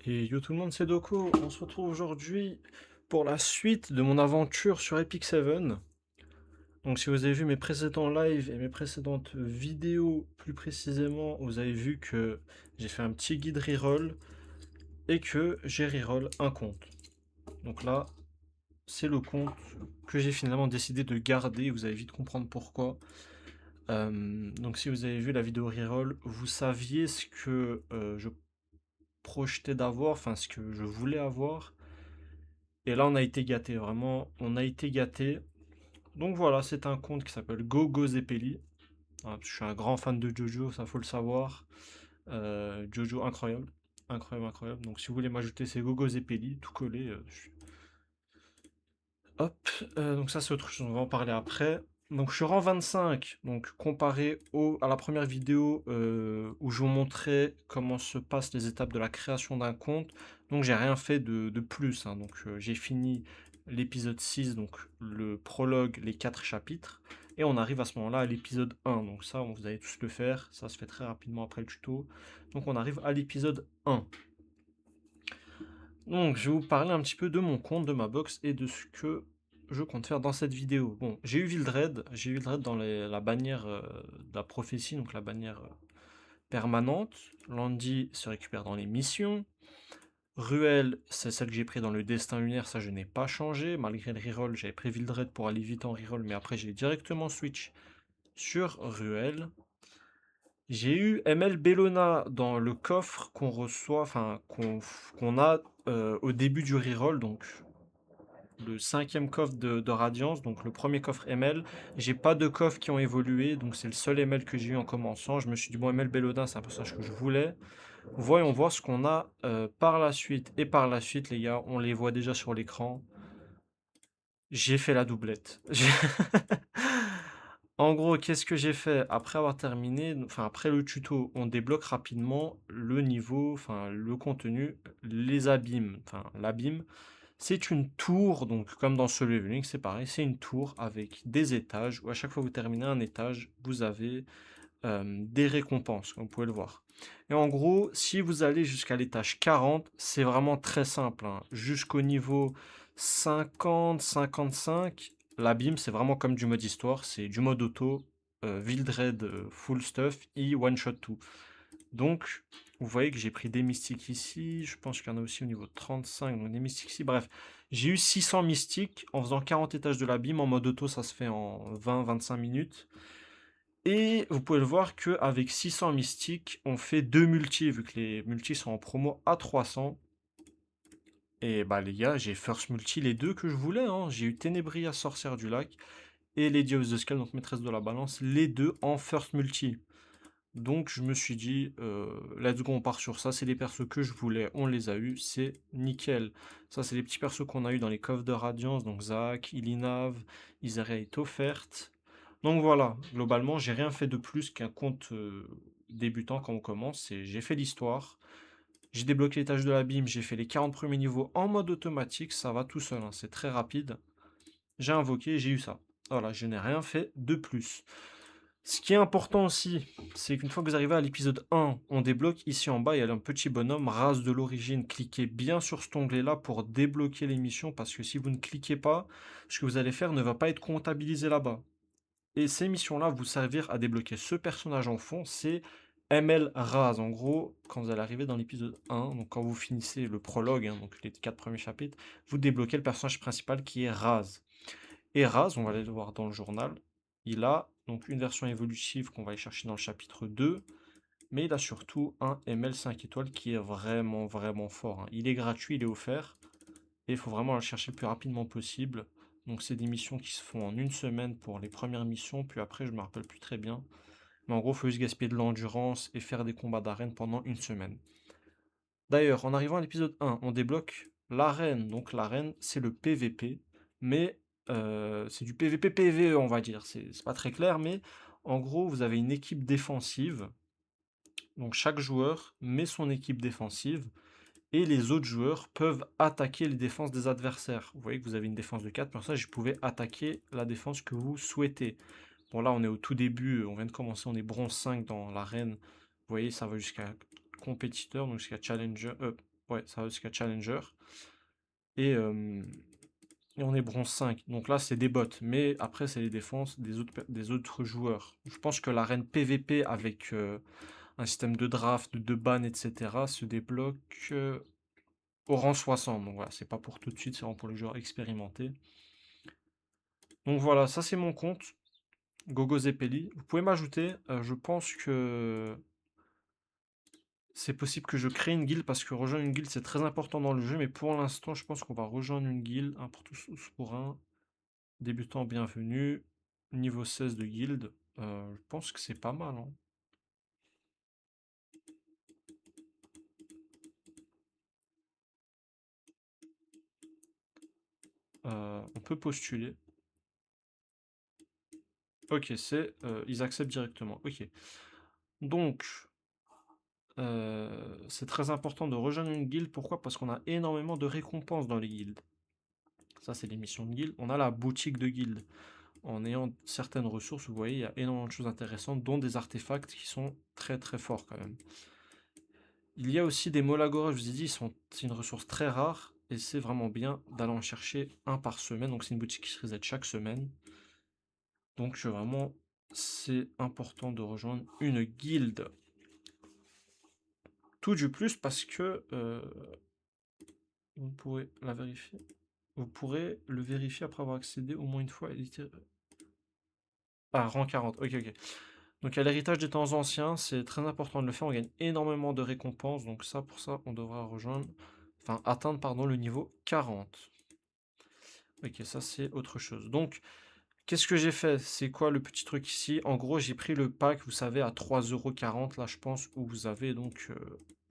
Et yo tout le monde, c'est Doko. On se retrouve aujourd'hui pour la suite de mon aventure sur Epic Seven. Donc si vous avez vu mes précédents lives et mes précédentes vidéos plus précisément, vous avez vu que j'ai fait un petit guide reroll et que j'ai reroll un compte. Donc là, c'est le compte que j'ai finalement décidé de garder. Vous allez vite comprendre pourquoi. Donc si vous avez vu la vidéo reroll, vous saviez ce que je projetais d'avoir, enfin ce que je voulais avoir. Et là, on a été gâté, vraiment, on a été gâté. Donc voilà, c'est un compte qui s'appelle Gogo Zeppeli. Voilà, je suis un grand fan de Jojo, ça faut le savoir. Jojo incroyable, incroyable, incroyable. Donc si vous voulez m'ajouter, c'est Gogo Zeppeli, tout collé. Hop, donc ça c'est autre chose, on va en parler après. Donc je suis rang 25, donc comparé à la première vidéo où je vous montrais comment se passent les étapes de la création d'un compte. Donc j'ai rien fait de plus, hein. Donc j'ai fini l'épisode 6, donc le prologue, les 4 chapitres. Et on arrive à ce moment-là à l'épisode 1. Donc ça, vous allez tous le faire, ça se fait très rapidement après le tuto. Donc on arrive à l'épisode 1. Donc, je vais vous parler un petit peu de mon compte, de ma box et de ce que je compte faire dans cette vidéo. Bon, j'ai eu Vildred dans la bannière de la prophétie, donc la bannière permanente. Landy se récupère dans les missions. Ruel, c'est celle que j'ai pris dans le destin lunaire, ça je n'ai pas changé. Malgré le reroll, j'avais pris Vildred pour aller vite en reroll, mais après j'ai directement switch sur Ruel. J'ai eu ML Bellona dans le coffre qu'on reçoit, enfin qu'on a au début du reroll, donc le cinquième coffre de Radiance, donc le premier coffre ML. J'ai pas de coffres qui ont évolué, donc c'est le seul ML que j'ai eu en commençant. Je me suis dit, bon, ML Bellona, c'est un personnage que je voulais. Voyons voir ce qu'on a par la suite. Et par la suite, les gars, on les voit déjà sur l'écran. J'ai fait la doublette. En gros, qu'est-ce que j'ai fait? Après avoir terminé, enfin après le tuto, on débloque rapidement le niveau, enfin le contenu, les abîmes. Enfin, l'abîme, c'est une tour, donc comme dans ce leveling, c'est pareil, c'est une tour avec des étages, où à chaque fois que vous terminez un étage, vous avez des récompenses, comme vous pouvez le voir. Et en gros, si vous allez jusqu'à l'étage 40, c'est vraiment très simple, hein. Jusqu'au niveau 50, 55, l'abîme, c'est vraiment comme du mode histoire, c'est du mode auto, Vildred, full stuff, et one shot tout. Donc, vous voyez que j'ai pris des mystiques ici, je pense qu'il y en a aussi au niveau 35, donc des mystiques ici, bref. J'ai eu 600 mystiques en faisant 40 étages de l'abîme, en mode auto, ça se fait en 20-25 minutes. Et vous pouvez le voir qu'avec 600 mystiques, on fait 2 multis, vu que les multis sont en promo à 300. Et bah les gars, j'ai first multi les deux que je voulais, hein. J'ai eu Ténébria, sorcière du lac, et Lady of the Skull, donc maîtresse de la balance, les deux en first multi. Donc je me suis dit, let's go, on part sur ça, c'est les persos que je voulais, on les a eu, c'est nickel. Ça, c'est les petits persos qu'on a eu dans les coffres de Radiance, donc Zac, Ilinav, Isaria est offerte. Donc voilà, globalement, j'ai rien fait de plus qu'un compte débutant quand on commence, j'ai fait l'histoire, j'ai débloqué les tâches de l'abîme, j'ai fait les 40 premiers niveaux en mode automatique, ça va tout seul, hein, c'est très rapide. J'ai invoqué, j'ai eu ça. Voilà, je n'ai rien fait de plus. Ce qui est important aussi, c'est qu'une fois que vous arrivez à l'épisode 1, on débloque ici en bas, il y a un petit bonhomme, race de l'origine. Cliquez bien sur cet onglet-là pour débloquer les missions, parce que si vous ne cliquez pas, ce que vous allez faire ne va pas être comptabilisé là-bas. Et ces missions-là vous servir à débloquer ce personnage en fond, c'est ML Raz. En gros, quand vous allez arriver dans l'épisode 1, donc quand vous finissez le prologue, hein, donc les 4 premiers chapitres, vous débloquez le personnage principal qui est Raz. Et Raz, on va aller le voir dans le journal, il a donc une version évolutive qu'on va aller chercher dans le chapitre 2, mais il a surtout un ML 5 étoiles qui est vraiment, vraiment fort, hein. Il est gratuit, il est offert, et il faut vraiment le chercher le plus rapidement possible. Donc c'est des missions qui se font en une semaine pour les premières missions, puis après je me rappelle plus très bien. Mais en gros, il faut juste gaspiller de l'endurance et faire des combats d'arène pendant une semaine. D'ailleurs, en arrivant à l'épisode 1, on débloque l'arène. Donc l'arène, c'est le PVP, mais c'est du PVP PVE, on va dire. C'est pas très clair, mais en gros, vous avez une équipe défensive. Donc chaque joueur met son équipe défensive et les autres joueurs peuvent attaquer les défenses des adversaires. Vous voyez que vous avez une défense de 4 personnages, vous pouvez attaquer la défense que vous souhaitez. Bon là, on est au tout début, on vient de commencer, on est bronze 5 dans l'arène. Vous voyez, ça va jusqu'à compétiteur, donc jusqu'à challenger, Ouais, ça va jusqu'à Challenger. Et, euh, et on est bronze 5. Donc là, c'est des bots. Mais après, c'est les défenses des autres joueurs. Je pense que l'arène PVP avec un système de draft, de ban, etc. se débloque au rang 60. Donc voilà, c'est pas pour tout de suite, c'est vraiment pour les joueurs expérimentés. Donc voilà, ça c'est mon compte. Gogo Zepeli. Vous pouvez m'ajouter. Je pense que c'est possible que je crée une guilde parce que rejoindre une guilde c'est très important dans le jeu. Mais pour l'instant, je pense qu'on va rejoindre une guilde. Un pour tous pour un. Débutant bienvenue. Niveau 16 de guilde. Je pense que c'est pas mal, hein. On peut postuler. Ok, ils acceptent directement. Ok. Donc, c'est très important de rejoindre une guilde. Pourquoi? Parce qu'on a énormément de récompenses dans les guildes. Ça, c'est les missions de guilde. On a la boutique de guilde. En ayant certaines ressources, vous voyez, il y a énormément de choses intéressantes, dont des artefacts qui sont très très forts quand même. Il y a aussi des Molagora, je vous ai dit, c'est une ressource très rare. Et c'est vraiment bien d'aller en chercher un par semaine. Donc c'est une boutique qui se reset chaque semaine. Donc vraiment, c'est important de rejoindre une guilde. Tout du plus parce que vous pourrez la vérifier. Vous pourrez le vérifier après avoir accédé au moins une fois. Ah, rang 40. Ok, ok. Donc, à l'héritage des temps anciens, c'est très important de le faire. On gagne énormément de récompenses. Donc, ça, pour ça, on devra atteindre, pardon, le niveau 40. Ok, ça, c'est autre chose. Donc, qu'est-ce que j'ai fait? C'est quoi le petit truc ici? En gros, j'ai pris le pack, vous savez, à 3,40 € là, je pense, où vous avez donc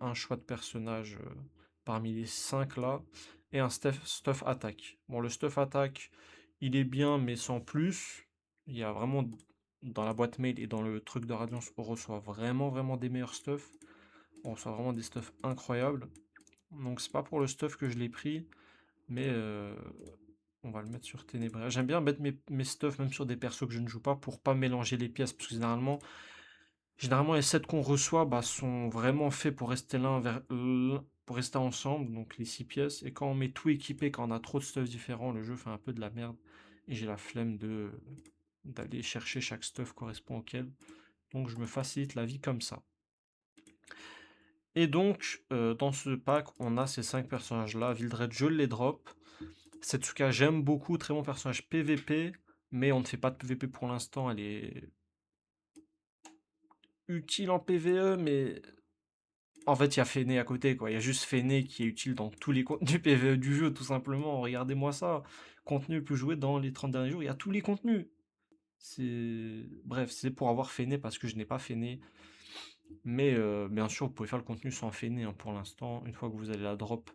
un choix de personnage parmi les 5 là, et un stuff attack. Bon, le stuff attack, il est bien, mais sans plus. Il y a vraiment, dans la boîte mail et dans le truc de Radiance, on reçoit vraiment, vraiment des meilleurs stuff. On reçoit vraiment des stuffs incroyables. Donc, c'est pas pour le stuff que je l'ai pris, mais on va le mettre sur Ténébria. J'aime bien mettre mes stuffs même sur des persos que je ne joue pas pour pas mélanger les pièces. Parce que généralement les sets qu'on reçoit bah, sont vraiment faits pour rester pour rester ensemble. Donc les 6 pièces. Et quand on met tout équipé, quand on a trop de stuff différents, le jeu fait un peu de la merde. Et j'ai la flemme d'aller chercher chaque stuff correspond auquel. Donc je me facilite la vie comme ça. Et donc, dans ce pack, on a ces 5 personnages-là. Vildred, je les drop. Setsuka, j'aime beaucoup, très bon personnage PVP, mais on ne fait pas de PVP pour l'instant. Elle est utile en PVE, mais en fait, il y a Fene à côté, quoi. Il y a juste Fene qui est utile dans tous les contenus PVE du jeu, tout simplement. Regardez-moi ça. Contenu le plus joué dans les 30 derniers jours, il y a tous les contenus. Bref, c'est pour avoir Fene parce que je n'ai pas Fene. Mais bien sûr, vous pouvez faire le contenu sans Fene hein, pour l'instant. Une fois que vous allez la drop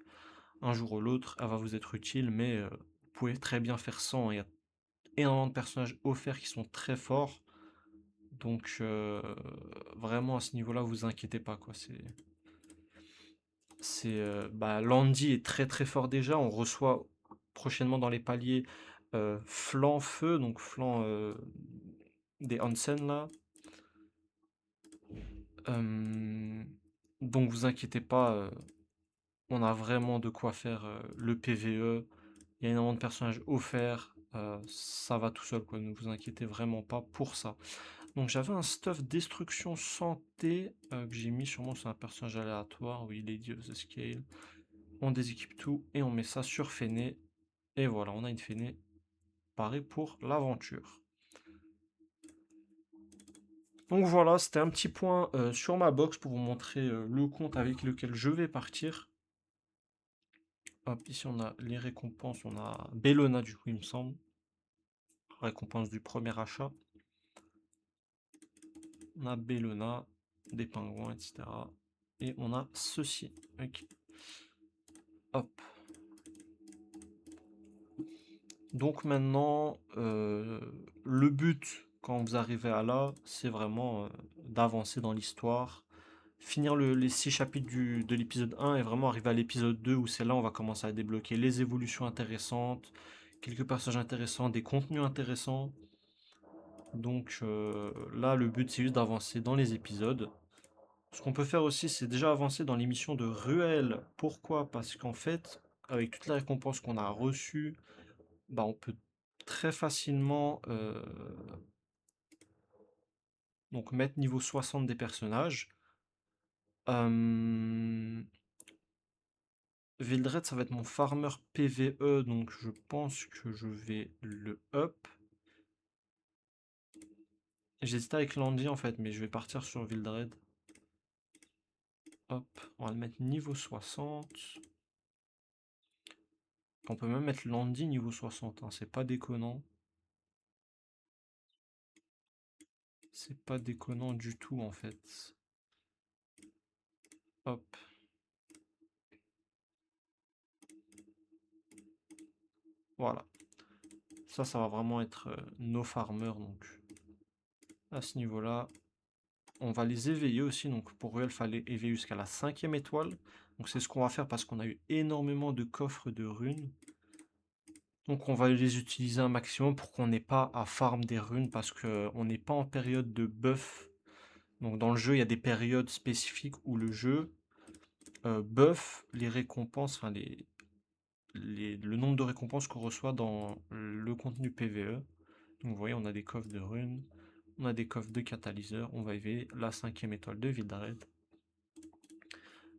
un jour ou l'autre, elle va vous être utile, mais vous pouvez très bien faire sans. Il y a énormément de personnages offerts qui sont très forts. Donc vraiment à ce niveau-là, vous inquiétez pas quoi. Bah, Landy est très très fort déjà. On reçoit prochainement dans les paliers flanc feu, donc flanc des Hansen là. Euh, donc vous inquiétez pas, on a vraiment de quoi faire le PVE. Il y a énormément de personnages offerts. Ça va tout seul quoi. Ne vous inquiétez vraiment pas pour ça. Donc j'avais un stuff destruction santé que j'ai mis sûrement sur un personnage aléatoire. Oui, Lady of the Scale. On déséquipe tout et on met ça sur Fene. Et voilà, on a une Fene parée pour l'aventure. Donc voilà, c'était un petit point sur ma box pour vous montrer le compte avec lequel je vais partir. Hop, ici on a les récompenses, on a Bellona du coup il me semble. Récompense du premier achat. On a Bellona, des pingouins, etc. Et on a ceci. Ok. Hop. Donc maintenant, le but quand vous arrivez à là, c'est vraiment d'avancer dans l'histoire, finir les 6 chapitres de l'épisode 1 et vraiment arriver à l'épisode 2 où c'est là où on va commencer à débloquer les évolutions intéressantes, quelques passages intéressants, des contenus intéressants. Donc là, le but c'est juste d'avancer dans les épisodes. Ce qu'on peut faire aussi, c'est déjà avancer dans l'émission de Ruel. Pourquoi? Parce qu'en fait, avec toutes les récompenses qu'on a reçues, bah, on peut très facilement donc mettre niveau 60 des personnages. Euh, Vildred, ça va être mon farmer PVE, donc je pense que je vais le up. J'hésite avec Landy en fait, mais je vais partir sur Vildred. Hop, on va le mettre niveau 60. On peut même mettre Landy niveau 60, hein, c'est pas déconnant. C'est pas déconnant du tout en fait. Hop. Voilà. Ça va vraiment être nos farmers. Donc à ce niveau-là, on va les éveiller aussi. Donc pour eux, il fallait éveiller jusqu'à la 5e étoile. Donc c'est ce qu'on va faire parce qu'on a eu énormément de coffres de runes. Donc on va les utiliser un maximum pour qu'on n'ait pas à farm des runes parce qu'on n'est pas en période de buff. Donc dans le jeu, il y a des périodes spécifiques où le jeu buff les récompenses, enfin le nombre de récompenses qu'on reçoit dans le contenu PVE. Donc vous voyez, on a des coffres de runes, on a des coffres de catalyseurs, on va éveiller la 5e étoile de Vildred.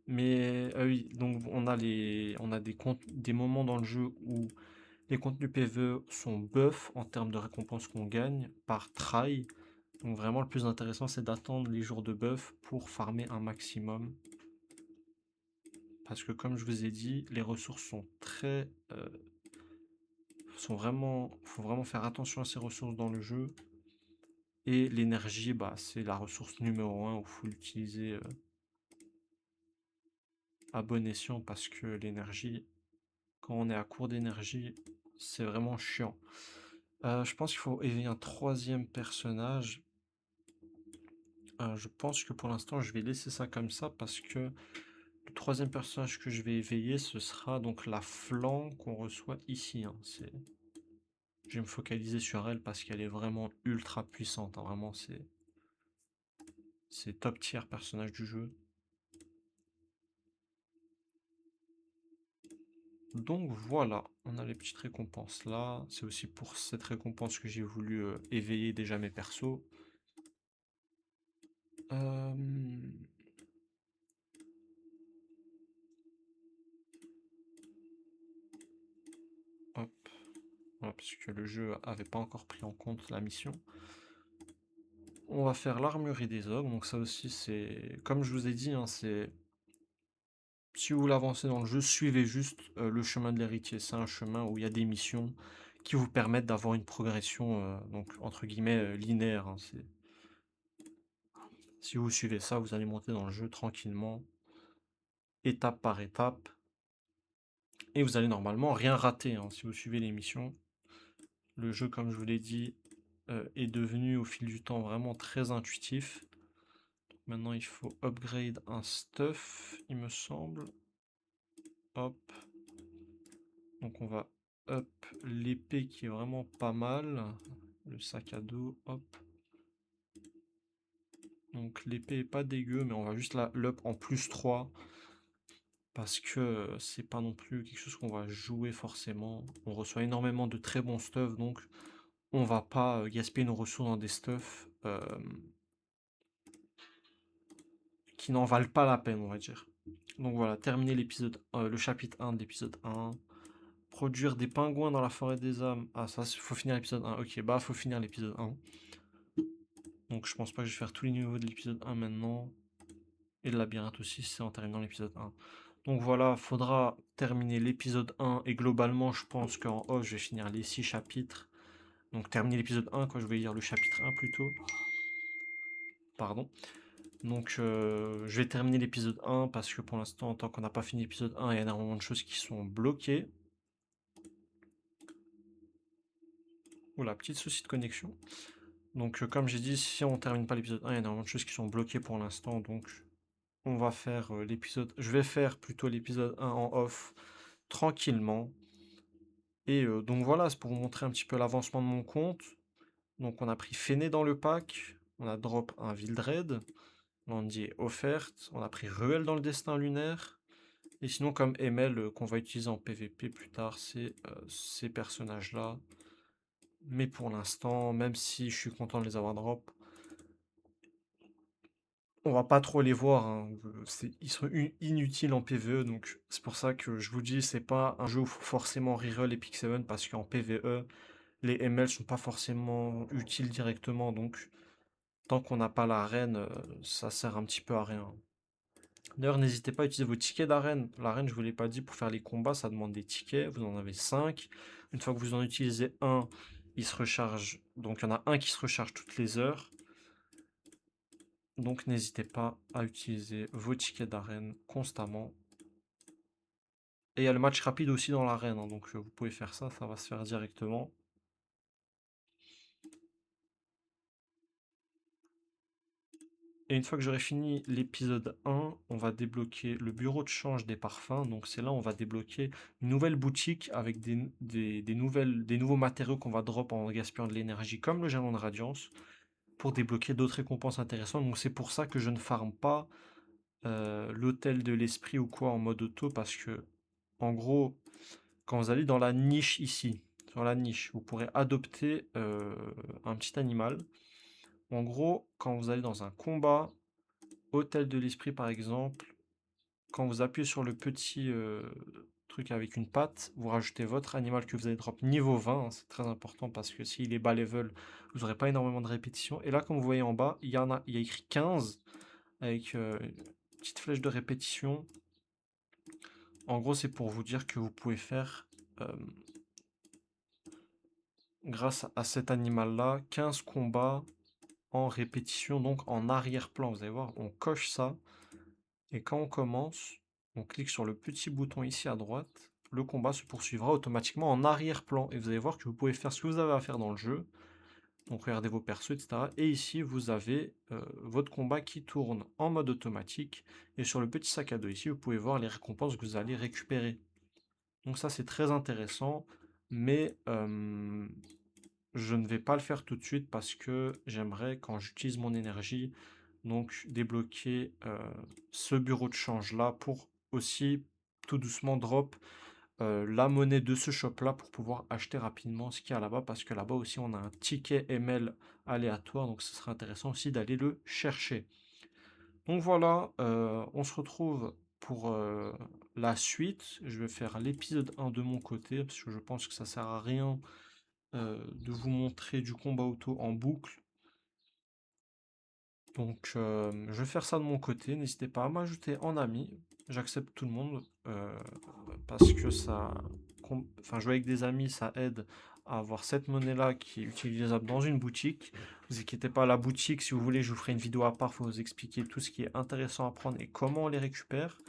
Mais oui, donc on a des moments dans le jeu où les contenus PVE sont buff en termes de récompenses qu'on gagne par try. Donc vraiment le plus intéressant c'est d'attendre les jours de buff pour farmer un maximum. Parce que comme je vous ai dit, les ressources sont faut vraiment faire attention à ces ressources dans le jeu. Et l'énergie, bah, c'est la ressource numéro 1 où il faut l'utiliser à bon escient parce que l'énergie, quand on est à court d'énergie, c'est vraiment chiant. Je pense qu'il faut éveiller un troisième personnage. Je pense que pour l'instant, je vais laisser ça comme ça parce que le troisième personnage que je vais éveiller, ce sera donc la flanc qu'on reçoit ici, hein. Je vais me focaliser sur elle parce qu'elle est vraiment ultra puissante, hein. Vraiment, c'est top tier personnage du jeu. Donc voilà, on a les petites récompenses là. C'est aussi pour cette récompense que j'ai voulu éveiller déjà mes persos. Euh, Hop, voilà, parce que le jeu avait pas encore pris en compte la mission. On va faire l'armurerie des ogres. Donc ça aussi c'est, comme je vous ai dit, hein, c'est si vous voulez avancer dans le jeu, suivez juste le chemin de l'héritier. C'est un chemin où il y a des missions qui vous permettent d'avoir une progression, donc entre guillemets linéaire, hein. Si vous suivez ça, vous allez monter dans le jeu tranquillement, étape par étape, et vous allez normalement rien rater, hein, si vous suivez les missions. Le jeu, comme je vous l'ai dit, est devenu au fil du temps vraiment très intuitif. Maintenant, il faut upgrade un stuff, il me semble. Hop. Donc on va up l'épée qui est vraiment pas mal. Le sac à dos, hop. Donc l'épée est pas dégueu, mais on va juste la l'up en plus 3. Parce que c'est pas non plus quelque chose qu'on va jouer forcément. On reçoit énormément de très bons stuff, donc on va pas gaspiller nos ressources dans des stuffs qui n'en valent pas la peine, on va dire. Donc voilà, terminer le chapitre 1 de l'épisode 1. Produire des pingouins dans la forêt des âmes. Ah, ça, faut finir l'épisode 1. Ok, bah, faut finir l'épisode 1. Donc, je pense pas que je vais faire tous les niveaux de l'épisode 1 maintenant. Et le labyrinthe aussi, c'est en terminant l'épisode 1. Donc voilà, faudra terminer l'épisode 1. Et globalement, je pense qu'en off, je vais finir les 6 chapitres. Donc, terminer l'épisode 1, quand je vais lire le chapitre 1 plutôt. Pardon. Donc, je vais terminer l'épisode 1 parce que pour l'instant, tant qu'on n'a pas fini l'épisode 1, il y a énormément de choses qui sont bloquées. Oula, petit souci de connexion. Donc, comme j'ai dit, si on termine pas l'épisode 1, il y a énormément de choses qui sont bloquées pour l'instant. Donc, on va faire l'épisode. Je vais faire plutôt l'épisode 1 en off tranquillement. Et donc voilà, c'est pour vous montrer un petit peu l'avancement de mon compte. Donc, on a pris Fene dans le pack. On a drop un Vildred. Landy est offerte. On a pris Ruelle dans le destin lunaire. Et sinon, comme ML qu'on va utiliser en PVP plus tard, c'est ces personnages-là. Mais pour l'instant, même si je suis content de les avoir drop, on va pas trop les voir, hein. Ils sont inutiles en PvE, donc c'est pour ça que je vous dis, c'est pas un jeu où faut forcément reroll Epic 7 parce qu'en PvE, les ML sont pas forcément utiles directement, donc tant qu'on n'a pas l'arène, ça sert un petit peu à rien. D'ailleurs, n'hésitez pas à utiliser vos tickets d'arène. L'arène, je vous l'ai pas dit, pour faire les combats, ça demande des tickets. Vous en avez 5. Une fois que vous en utilisez un, il se recharge. Donc, il y en a un qui se recharge toutes les heures. Donc, n'hésitez pas à utiliser vos tickets d'arène constamment. Et il y a le match rapide aussi dans l'arène, hein, donc vous pouvez faire ça, ça va se faire directement. Et une fois que j'aurai fini l'épisode 1, on va débloquer le bureau de change des parfums. Donc c'est là où on va débloquer une nouvelle boutique avec des nouveaux matériaux qu'on va drop en gaspillant de l'énergie, comme le jalon de radiance, pour débloquer d'autres récompenses intéressantes. Donc c'est pour ça que je ne farme pas l'hôtel de l'esprit ou quoi en mode auto, parce que en gros, quand vous allez dans la niche ici, sur la niche, vous pourrez adopter un petit animal. En gros, quand vous allez dans un combat, hôtel de l'esprit par exemple, quand vous appuyez sur le petit truc avec une patte, vous rajoutez votre animal que vous allez drop niveau 20, hein, c'est très important parce que s'il est bas level, vous n'aurez pas énormément de répétitions. Et là, comme vous voyez en bas, il y a écrit 15 avec une petite flèche de répétition. En gros, c'est pour vous dire que vous pouvez faire, grâce à cet animal-là, 15 combats en répétition, donc en arrière-plan. Vous allez voir, on coche ça. Et quand on commence, on clique sur le petit bouton ici à droite. Le combat se poursuivra automatiquement en arrière-plan. Et vous allez voir que vous pouvez faire ce que vous avez à faire dans le jeu. Donc regardez vos persos, etc. Et ici, vous avez votre combat qui tourne en mode automatique. Et sur le petit sac à dos ici, vous pouvez voir les récompenses que vous allez récupérer. Donc ça, c'est très intéressant. Mais je ne vais pas le faire tout de suite parce que j'aimerais, quand j'utilise mon énergie, donc débloquer ce bureau de change là pour aussi tout doucement drop la monnaie de ce shop là pour pouvoir acheter rapidement ce qu'il y a là-bas, parce que là-bas aussi on a un ticket ML aléatoire, donc ce serait intéressant aussi d'aller le chercher. Donc voilà, on se retrouve pour la suite. Je vais faire l'épisode 1 de mon côté parce que je pense que ça sert à rien de vous montrer du combat auto en boucle. Donc, je vais faire ça de mon côté. N'hésitez pas à m'ajouter en ami. J'accepte tout le monde parce que enfin, jouer avec des amis, ça aide à avoir cette monnaie-là qui est utilisable dans une boutique. Vous inquiétez pas, la boutique, si vous voulez, je vous ferai une vidéo à part pour vous expliquer tout ce qui est intéressant à prendre et comment on les récupère.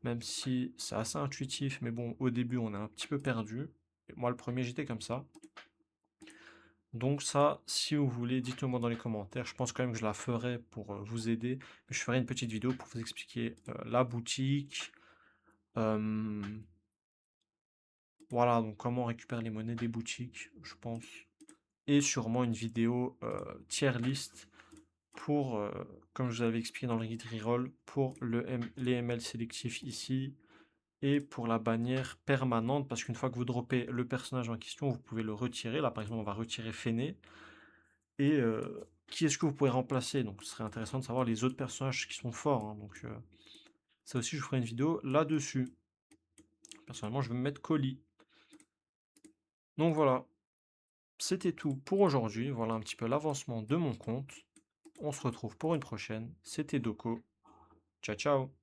Même si c'est assez intuitif, mais bon, au début, on est un petit peu perdu. Et moi, le premier, j'étais comme ça. Donc ça, si vous voulez, dites-le moi dans les commentaires. Je pense quand même que je la ferai pour vous aider. Mais je ferai une petite vidéo pour vous expliquer la boutique. euh, voilà, donc comment récupérer les monnaies des boutiques, je pense. Et sûrement une vidéo tier list pour, comme je vous avais expliqué dans le guide reroll, pour les ML sélectifs ici. Et pour la bannière permanente, parce qu'une fois que vous droppez le personnage en question, vous pouvez le retirer. Là, par exemple, on va retirer Fene. Et qui est-ce que vous pouvez remplacer? Donc ce serait intéressant de savoir les autres personnages qui sont forts, hein. Donc ça aussi, je ferai une vidéo là-dessus. Personnellement, je vais me mettre colis. Donc voilà, c'était tout pour aujourd'hui. Voilà un petit peu l'avancement de mon compte. On se retrouve pour une prochaine. C'était Doko. Ciao, ciao!